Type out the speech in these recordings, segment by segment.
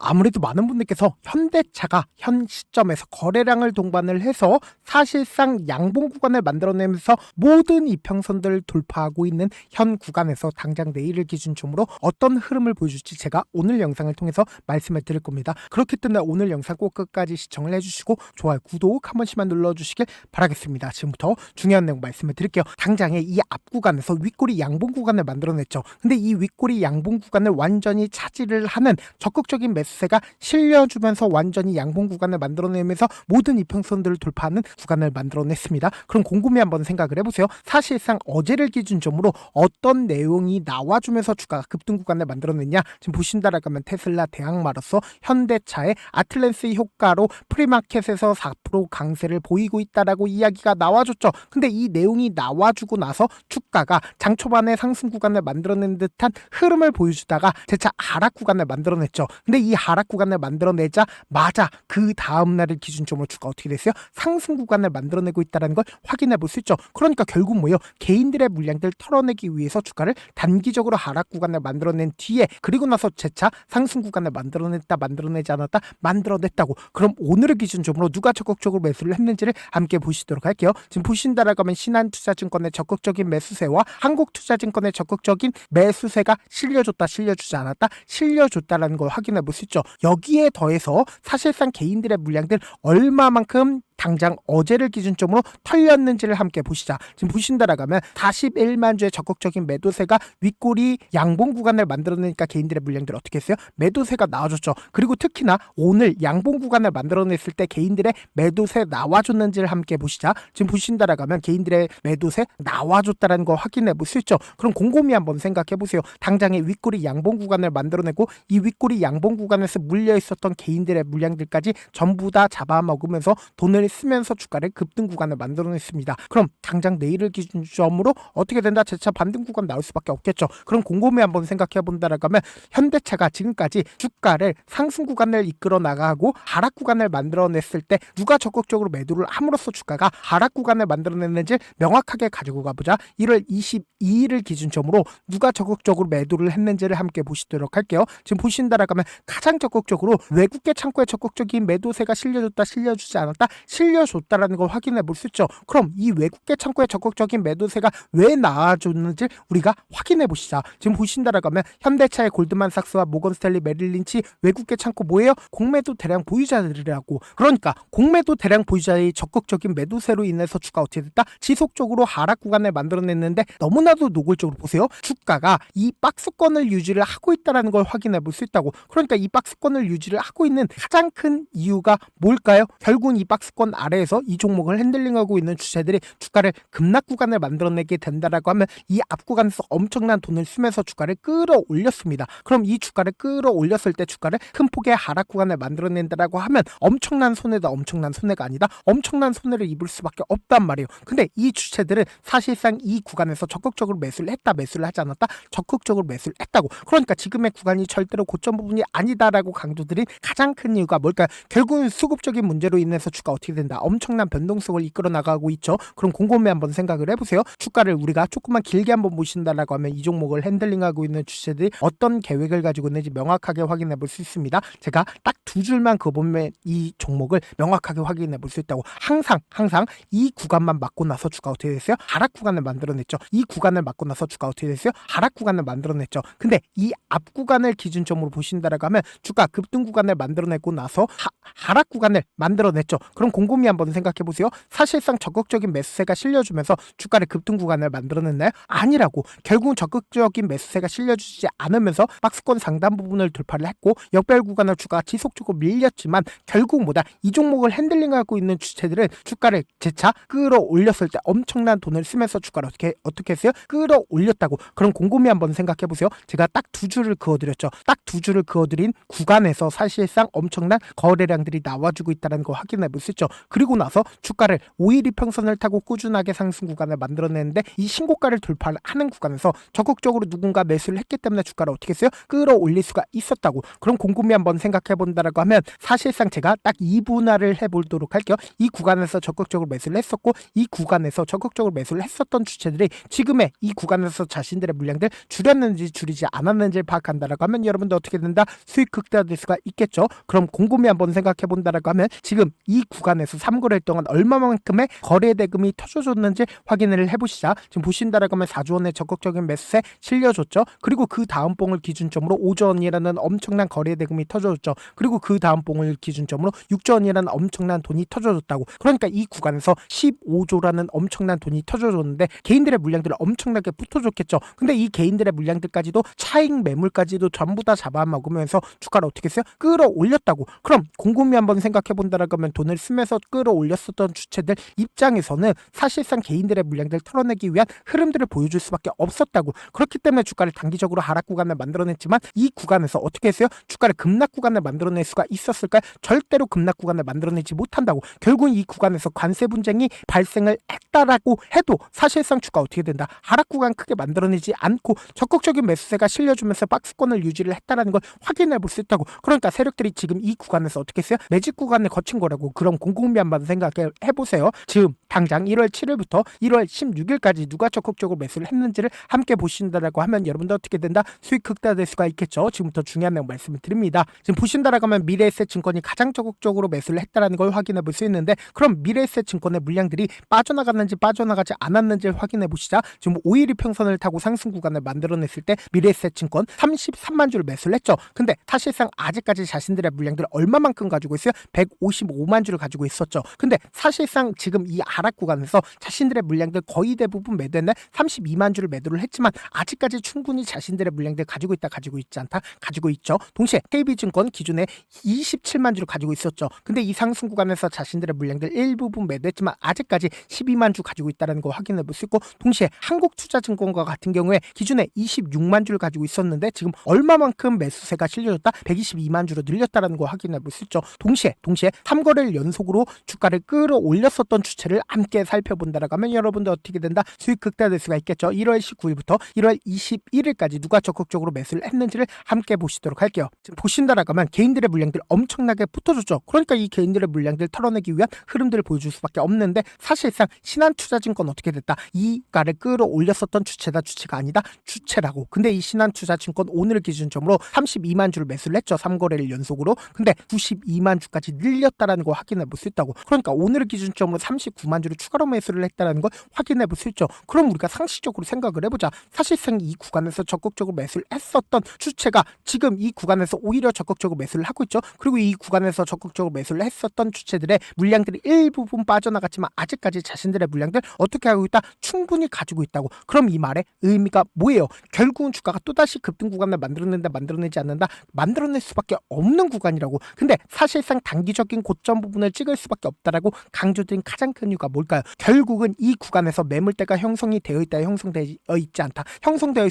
아무래도 많은 분들께서 현대차가 현 시점에서 거래량을 동반을 해서 사실상 양봉 구간을 만들어내면서 모든 이평선들을 돌파하고 있는 현 구간에서 당장 내일을 기준점으로 어떤 흐름을 보여줄지 제가 오늘 영상을 통해서 말씀을 드릴 겁니다. 그렇기 때문에 오늘 영상 꼭 끝까지 시청을 해주시고 좋아요, 구독 한 번씩만 눌러주시길 바라겠습니다. 지금부터 중요한 내용 말씀을 드릴게요. 당장에 이 앞 구간에서 윗꼬리 양봉 구간을 만들어냈죠. 근데 이 윗꼬리 양봉 구간을 완전히 차지를 하는 적극적인 매수세가 실려주면서 완전히 양봉 구간을 만들어내면서 모든 이평선들을 돌파하는 구간을 만들어냈습니다. 그럼 곰곰이 한번 생각을 해보세요. 사실상 어제를 기준점으로 어떤 내용이 나와주면서 주가가 급등 구간을 만들어냈냐, 지금 보신다라고 하면 테슬라, 대항마로서 현대차의 아틀란스 효과로 프리마켓에서 4% 강세를 보이고 있다라고 이야기가 나와줬죠. 근데 이 내용이 나와주고 나서 주가가 장 초반에 상승 구간을 만들어낸 듯한 흐름을 보여주다가 재차 하락 구간을 만들어냈죠. 근데 이 하락 구간을 만들어내자마자 그 다음날을 기준점으로 주가 어떻게 됐어요? 상승 구간을 만들어내고 있다는 걸 확인해 볼 수 있죠. 그러니까 결국 뭐예요? 개인들의 물량들 털어내기 위해서 주가를 단기적으로 하락 구간을 만들어낸 뒤에 그리고 나서 재차 상승 구간을 만들어냈다, 만들어내지 않았다, 만들어냈다고. 그럼 오늘의 기준점으로 누가 적극적으로 매수를 했는지를 함께 보시도록 할게요. 지금 보신다라고 하면 신한투자증권의 적극적인 매수세와 한국투자증권의 적극적인 매수세가 실려줬다, 실려주지 않았다, 실려줬다라는 걸 확인해 볼 수 있죠. 여기에 더해서 사실상 개인들의 물량들 얼마만큼 당장 어제를 기준점으로 털렸는지를 함께 보시자. 지금 보신다라고 하면 41만 주의 적극적인 매도세가 윗꼬리 양봉 구간을 만들어내니까 개인들의 물량들 어떻게 했어요? 매도세가 나와줬죠. 그리고 특히나 오늘 양봉 구간을 만들어냈을 때 개인들의 매도세 나와줬는지를 함께 보시자. 지금 보신다라고 하면 개인들의 매도세 나와줬다는 거 확인해 볼 수 있죠. 그럼 곰곰이 한번 생각해 보세요. 당장에 윗꼬리 양봉 구간을 만들어내고 이 윗꼬리 양봉 구간에서 물려 있었던 개인들의 물량들까지 전부 다 잡아먹으면서 돈을 쓰면서 주가를 급등 구간을 만들어냈습니다. 그럼 당장 내일을 기준점으로 어떻게 된다? 재차 반등 구간 나올 수밖에 없겠죠. 그럼 곰곰이 한번 생각해 본다라고 하면 현대차가 지금까지 주가를 상승 구간을 이끌어 나가고 하락 구간을 만들어냈을 때 누가 적극적으로 매도를 함으로써 주가가 하락 구간을 만들어냈는지 명확하게 가지고 가보자. 1월 22일을 기준점으로 누가 적극적으로 매도를 했는지를 함께 보시도록 할게요. 지금 보신다라고 하면 가장 적극적으로 외국계 창고에 적극적인 매도세가 실려줬다, 실려주지 않았다, 실려줬다라는 걸 확인해 볼 수 있죠. 그럼 이 외국계 창고에 적극적인 매도세가 왜 나와줬는지 우리가 확인해 보시자. 지금 보신다라고 하면 현대차의 골드만삭스와 모건스탠리, 메릴린치 외국계 창고 뭐예요? 공매도 대량 보유자들이라고. 그러니까 공매도 대량 보유자의 적극적인 매도세로 인해서 주가 어떻게 됐다? 지속적으로 하락 구간을 만들어냈는데 너무나도 노골적으로 보세요. 주가가 이 박스권을 유지를 하고 있다는 걸 확인해 볼 수 있다고. 그러니까 이 박스권을 유지를 하고 있는 가장 큰 이유가 뭘까요? 결국은 이 박스권 아래에서 이 종목을 핸들링하고 있는 주체들이 주가를 급락 구간을 만들어내게 된다라고 하면 이 앞 구간에서 엄청난 돈을 쓰면서 주가를 끌어올렸습니다. 그럼 이 주가를 끌어올렸을 때 주가를 큰 폭의 하락 구간을 만들어낸다라고 하면 엄청난 손해다, 엄청난 손해가 아니다, 엄청난 손해를 입을 수밖에 없단 말이에요. 근데 이 주체들은 사실상 이 구간에서 적극적으로 매수를 했다, 매수를 하지 않았다, 적극적으로 매수를 했다고. 그러니까 지금의 구간이 절대로 고점 부분이 아니다라고 강조드린 가장 큰 이유가 뭘까요? 결국은 수급적인 문제로 인해서 주가 어떻게 된다? 엄청난 변동성을 이끌어 나가고 있죠. 그럼 곰곰이 한번 생각을 해보세요. 주가를 우리가 조금만 길게 한번 보신다라고 하면 이 종목을 핸들링하고 있는 주체들이 어떤 계획을 가지고 있는지 명확하게 확인해 볼 수 있습니다. 제가 딱 두 줄만 그어보면 이 종목을 명확하게 확인해 볼 수 있다고. 항상 이 구간만 맞고 나서 주가 어떻게 됐어요? 하락 구간을 만들어냈죠. 이 구간을 맞고 나서 주가 어떻게 됐어요? 하락 구간을 만들어냈죠. 근데 이 앞 구간을 기준점으로 보신다라고 하면 주가 급등 구간을 만들어내고 나서 하락 구간을 만들어냈죠. 그럼 곰곰이 한번 생각해 보세요. 사실상 적극적인 매수세가 실려주면서 주가를 급등 구간을 만들어냈나요? 아니라고. 결국은 적극적인 매수세가 실려주지 않으면서 박스권 상단 부분을 돌파를 했고 역별 구간을 주가가 지속적으로 밀렸지만 결국 뭐다? 이 종목을 핸들링하고 있는 주체들은 주가를 재차 끌어올렸을 때 엄청난 돈을 쓰면서 주가를 어떻게 했어요? 끌어올렸다고. 그럼 곰곰이 한번 생각해 보세요. 제가 딱 두 줄을 그어드렸죠. 딱 두 줄을 그어드린 구간에서 사실상 엄청난 거래량들이 나와주고 있다는 거 확인해 볼 수 있죠. 그리고 나서 주가를 5일 이평선을 타고 꾸준하게 상승 구간을 만들어내는데 이 신고가를 돌파하는 구간에서 적극적으로 누군가 매수를 했기 때문에 주가를 어떻게 했어요? 끌어올릴 수가 있었다고. 그럼 곰곰이 한번 생각해 본다라고 하면 사실상 제가 딱 2분할을 해보도록 할게요. 이 구간에서 적극적으로 매수를 했었고 이 구간에서 적극적으로 매수를 했었던 주체들이 지금의 이 구간에서 자신들의 물량들 줄였는지 줄이지 않았는지를 파악한다라고 하면 여러분들 어떻게 된다? 수익 극대화될 수가 있겠죠. 그럼 곰곰이 한번 생각해 본다라고 하면 지금 이 구간에서 3거래일 동안 얼마만큼의 거래 대금이 터져줬는지 확인을 해보시자. 지금 보신다라고 하면 4조 원의 적극적인 매수세 실려줬죠. 그리고 그 다음 봉을 기준점으로 5조 원이라는 엄청난 거래 대금이 터져줬죠. 그리고 그 다음 봉을 기준점으로 6조 원이라는 엄청난 돈이 터져줬다고. 그러니까 이 구간에서 15조라는 엄청난 돈이 터져줬는데 개인들의 물량들을 엄청나게 붙어줬겠죠. 근데 이 개인들의 물량들까지도 차익 매물까지도 전부 다 잡아먹으면서 주가를 어떻게 했어요? 끌어올렸다고. 그럼 곰곰이 한번 생각해 본다라고 하면 돈을 쓰면서 끌어올렸었던 주체들 입장에서는 사실상 개인들의 물량들을 털어내기 위한 흐름들을 보여줄 수밖에 없었다고. 그렇기 때문에 주가를 단기적으로 하락 구간을 만들어냈지만 이 구간에서 어떻게 했어요? 주가를 급락 구간을 만들어낼 수가 있었을까요? 절대로 급락 구간을 만들어내지 못한다고. 결국은 이 구간에서 관세 분쟁이 발생을 했다라고 해도 사실상 주가 어떻게 된다? 하락 구간 크게 만들어내지 않고 적극적인 매수세가 실려주면서 박스권을 유지를 했다라는 걸 확인해 볼 수 있다고. 그러니까 세력들이 지금 이 구간에서 어떻게 했어요? 매직 구간을 거친 거라고. 그럼 곰곰이 한번 생각해 보세요. 지금 당장 1월 7일부터 1월 16일까지 누가 적극적으로 매수를 했는지를 함께 보신다라고 하면 여러분들 어떻게 된다? 수익 극대화될 수가 있겠죠. 지금부터 중요한 내용 말씀을 드립니다. 지금 보신다라고 하면 미래에셋 증권이 가장 적극적으로 매수를 했다라는 걸 확인해 볼 수 있는데 그럼 미래에셋 증권의 물량들이 빠져나갔는지 빠져나가지 않았는지를 확인해 보시자. 지금 5일 이평선을 타고 상승 구간을 만들어냈을 때 미래에셋 증권 33만 주를 매수를 했죠. 근데 사실상 아직까지 자신들의 물량들 얼마만큼 가지고 있어요? 155만 주를 가지고 있었죠. 근데 사실상 지금 이 하락 구간에서 자신들의 물량들 거의 대부분 매도했네. 32만 주를 매도를 했지만 아직까지 충분히 자신들의 물량들 가지고 있다, 가지고 있지 않다, 가지고 있죠. 동시에 KB증권 기존에 27만 주를 가지고 있었죠. 근데 이 상승 구간에서 자신들의 물량들 일부분 매도했지만 아직까지 12만 주 가지고 있다는 거 확인해 볼 수 있고 동시에 한국투자증권과 같은 경우에 기존에 26만 주를 가지고 있었는데 지금 얼마만큼 매수세가 실려졌다? 122만 주로 늘렸다는 거 확인해 볼 수 있죠. 동시에 3거래일 연속으로 주가를 끌어올렸었던 주체를 함께 살펴본다라고 하면 여러분들 어떻게 된다? 수익 극대화될 수가 있겠죠. 1월 19일부터 1월 21일까지 누가 적극적으로 매수를 했는지를 함께 보시도록 할게요. 지금 보신다라고 하면 개인들의 물량들 엄청나게 붙어줬죠. 그러니까 이 개인들의 물량들 털어내기 위한 흐름들을 보여줄 수밖에 없는데 사실상 신한투자증권 어떻게 됐다? 이가를 끌어올렸었던 주체다, 주체가 아니다, 주체라고. 근데 이 신한투자증권 오늘 기준점으로 32만 주를 매수를 했죠. 3거래일 연속으로. 근데 92만 주까지 늘렸다라는 걸 확인해 볼 수 있다고. 그러니까 오늘 기준점으로 39만 주를 추가로 매수를 했다라는 걸 확인해 볼 수 있죠. 그럼 우리가 상식적으로 생각을 해보자. 사실상 이 구간에서 적극적으로 매수를 했었던 주체가 지금 이 구간에서 오히려 적극적으로 매수를 하고 있죠. 그리고 이 구간에서 적극적으로 매수를 했었던 주체들의 물량들이 일부분 빠져나갔지만 아직까지 자신들의 물량들 어떻게 하고 있다? 충분히 가지고 있다고. 그럼 이 말의 의미가 뭐예요? 결국은 주가가 또다시 급등 구간을 만들어낸다, 만들어내지 않는다, 만들어낼 수밖에 없는 구간이라고. 근데 사실상 단기적인 고점 부분을 찍을 수밖에 없다라고 강조드린 가장 큰 이유가 뭘까요? 결국은 이 구간에서 매물대가 형성이 되어 있다, 형성되어 있지 않다, 형성되어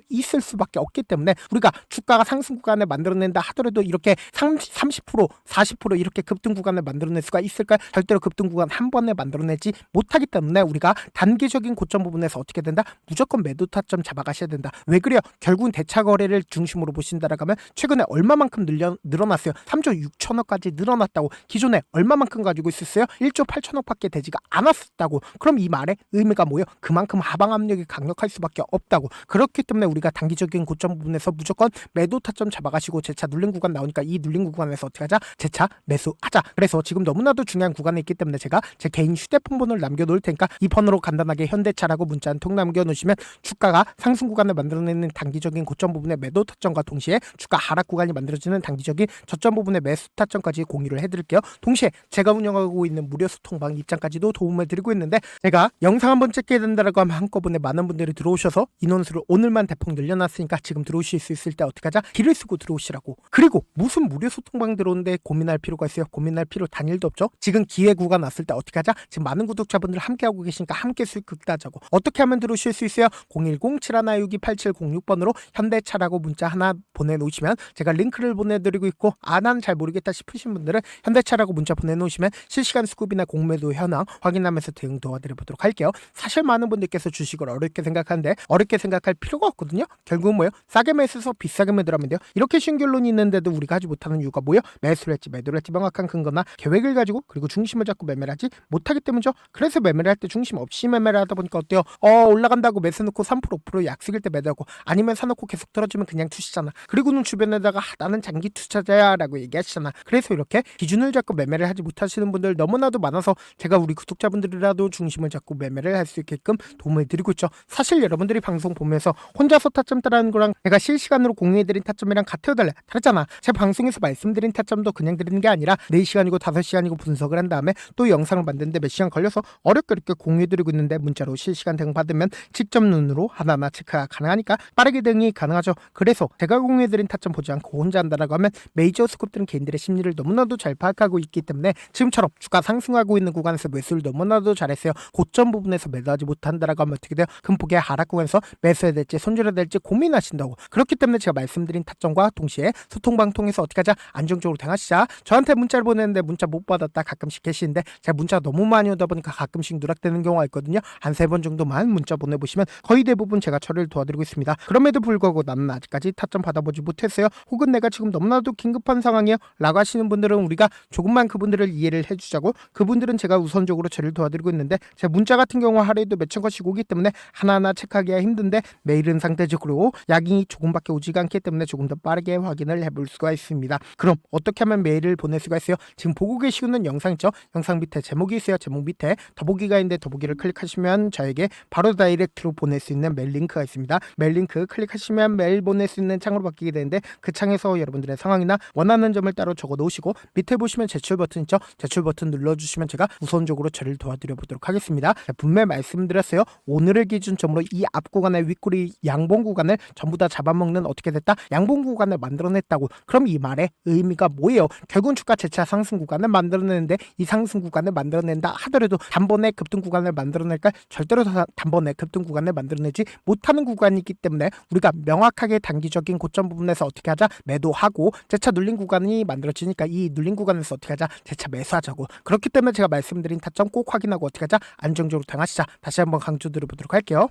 있을 수밖에 없기 때문에 우리가 주가가 상승 구간을 만들어낸다 하더라도 이렇게 30%, 40% 이렇게 급등 구간을 만들어낼 수가 있을까요? 절대로 급등 구간 한 번에 만들어내지 못하기 때문에 우리가 단기적인 고점 부분에서 어떻게 된다? 무조건 매도 타점 잡아가셔야 된다. 왜 그래요? 결국은 대차 거래를 중심으로 보신다라고 하면 최근에 얼마만큼 늘어났어요? 3조 6천억까지 늘어났다고. 기존에 얼마만큼 가지고 있었어요? 1조 8천억밖에 되지가 않았었다고. 그럼 이 말의 의미가 뭐예요? 그만큼 하방 압력이 강력할 수밖에 없다고. 그렇기 때문에 우리가 단기적인 고점 부분에서 무조건 매도 타점 잡아가시고 재차 눌린 구간 나오니까 이 눌린 구간에서 어떻게 하자? 재차 매수하자. 그래서 지금 너무나도 중요한 구간에 있기 때문에 제가 제 개인 휴대폰 번호를 남겨놓을 테니까 이 번호로 간단하게 현대차라고 문자 한 통 남겨놓으시면 주가가 상승 구간을 만들어내는 단기적인 고점 부분의 매도 타점과 동시에 주가 하락 구간이 만들어지는 단기적인 저점 부분의 매수 타점까지 공유를 해드릴게요. 동시에 제가 운영하고 있는 무료 소통방 입장까지도 도움을 드리고 있는데 제가 영상 한번 찍게 된다라고 하면 한꺼번에 많은 분들이 들어오셔서 인원수를 오늘만 대폭 늘려놨으니까 지금 들어오실 수 있을 때 어떻게 하자? 길을 쓰고 들어오시라고. 그리고 무슨 무료 소통방 들어오는데 고민할 필요가 있어요? 고민할 필요 단일도 없죠. 지금 기회 구간 왔을 때 어떻게 하자? 지금 많은 구독자분들 함께하고 계시니까 함께 수익 극대화하자고. 어떻게 하면 들어오실 수 있어요? 010-7162-8706번으로 현대차라고 문자 하나 보내놓으시면 제가 링크를 보내드리고 있고 난 잘 모르겠다 싶으신 분들은 현대차라고 문자 보내놓으시면 보시면 실시간 수급이나 공매도 현황 확인하면서 대응 도와드려보도록 할게요. 사실 많은 분들께서 주식을 어렵게 생각하는데 어렵게 생각할 필요가 없거든요. 결국은 뭐예요? 싸게 매수해서 비싸게 매도하면 돼요. 이렇게 쉬운 결론이 있는데도 우리가 하지 못하는 이유가 뭐예요? 매수를 했지 매도를 했지 명확한 근거나 계획을 가지고 그리고 중심을 잡고 매매를 하지 못하기 때문이죠. 그래서 매매를 할 때 중심 없이 매매를 하다 보니까 어때요? 올라간다고 매수 놓고 3% 5% 약속일 때 매도하고 아니면 사놓고 계속 떨어지면 그냥 투시잖아. 그리고는 주변에다가 나는 장기 투자자야 라고 얘기하시잖아. 그래서 이렇게 기준을 잡고 매매를 하지 못하시는 분들 너무나도 많아서 제가 우리 구독자분들이라도 중심을 잡고 매매를 할 수 있게끔 도움을 드리고 있죠. 사실 여러분들이 방송 보면서 혼자서 타점 따라하는 거랑 제가 실시간으로 공유해드린 타점이랑 같아요 달라요? 다르잖아. 제 방송에서 말씀드린 타점도 그냥 드리는 게 아니라 4시간이고 5시간이고 분석을 한 다음에 또 영상을 만드는데 몇 시간 걸려서 어렵게 공유해드리고 있는데 문자로 실시간 대응 받으면 직접 눈으로 하나하나 체크가 가능하니까 빠르게 대응이 가능하죠. 그래서 제가 공유해드린 타점 보지 않고 혼자 한다라고 하면 메이저 스컵들은 개인들의 심리를 너무나도 잘 파악하고 있기 때문에 지금처럼 주가 상승하고 있는 구간에서 매수를 너무나도 잘했어요. 고점 부분에서 매도하지 못한다라고 하면 어떻게 돼요? 금폭의 하락 구간에서 매수해야 될지 손절해야 될지 고민하신다고. 그렇기 때문에 제가 말씀드린 타점과 동시에 소통방 통해서 어떻게 하자? 안정적으로 대응하시자. 저한테 문자를 보내는데 문자 못 받았다 가끔씩 계시는데 제가 문자가 너무 많이 오다 보니까 가끔씩 누락되는 경우가 있거든요. 한 3번 정도만 문자 보내보시면 거의 대부분 제가 처리를 도와드리고 있습니다. 그럼에도 불구하고 나는 아직까지 타점 받아보지 못했어요. 혹은 내가 지금 너무나도 긴급한 상황이에요 라고 하시는 분들은 우리가 조금만 그분들을 이해를 해주자고, 그분들은 제가 우선적으로 처리를 도와드리고 있는데 제 문자 같은 경우 하루에도 몇천 건씩 오기 때문에 하나하나 체크하기가 힘든데 메일은 상대적으로 약이 조금밖에 오지가 않기 때문에 조금 더 빠르게 확인을 해볼 수가 있습니다. 그럼 어떻게 하면 메일을 보낼 수가 있어요? 지금 보고 계시는 영상 있죠? 영상 밑에 제목이 있어요. 제목 밑에 더보기가 있는데 더보기를 클릭하시면 저에게 바로 다이렉트로 보낼 수 있는 메일 링크가 있습니다. 메일 링크 클릭하시면 메일 보낼 수 있는 창으로 바뀌게 되는데 그 창에서 여러분들의 상황이나 원하는 점을 따로 적어 놓으시고 밑에 보시면 제출 버튼 있죠? 제출 버튼 눌러주시면 제가 우선적으로 처리를 도와드려 보도록 하겠습니다. 자, 분명히 말씀드렸어요. 오늘을 기준점으로 이 앞 구간의 윗꼬리 양봉 구간을 전부 다 잡아먹는 어떻게 됐다? 양봉 구간을 만들어냈다고. 그럼 이 말의 의미가 뭐예요? 결국은 주가 재차 상승 구간을 만들어내는데 이 상승 구간을 만들어낸다 하더라도 단번에 급등 구간을 만들어낼까? 절대로 단번에 급등 구간을 만들어내지 못하는 구간이기 때문에 우리가 명확하게 단기적인 고점 부분에서 어떻게 하자? 매도하고 재차 눌린 구간이 만들어지니까 이 눌린 구간에서 어떻게 하자? 재차 매수하자고. 그렇기 때문에 제가 말씀드린 타점 꼭 확인하고 어떻게 하자? 안정적으로 대응하시자. 다시 한번 강조드려보도록 할게요.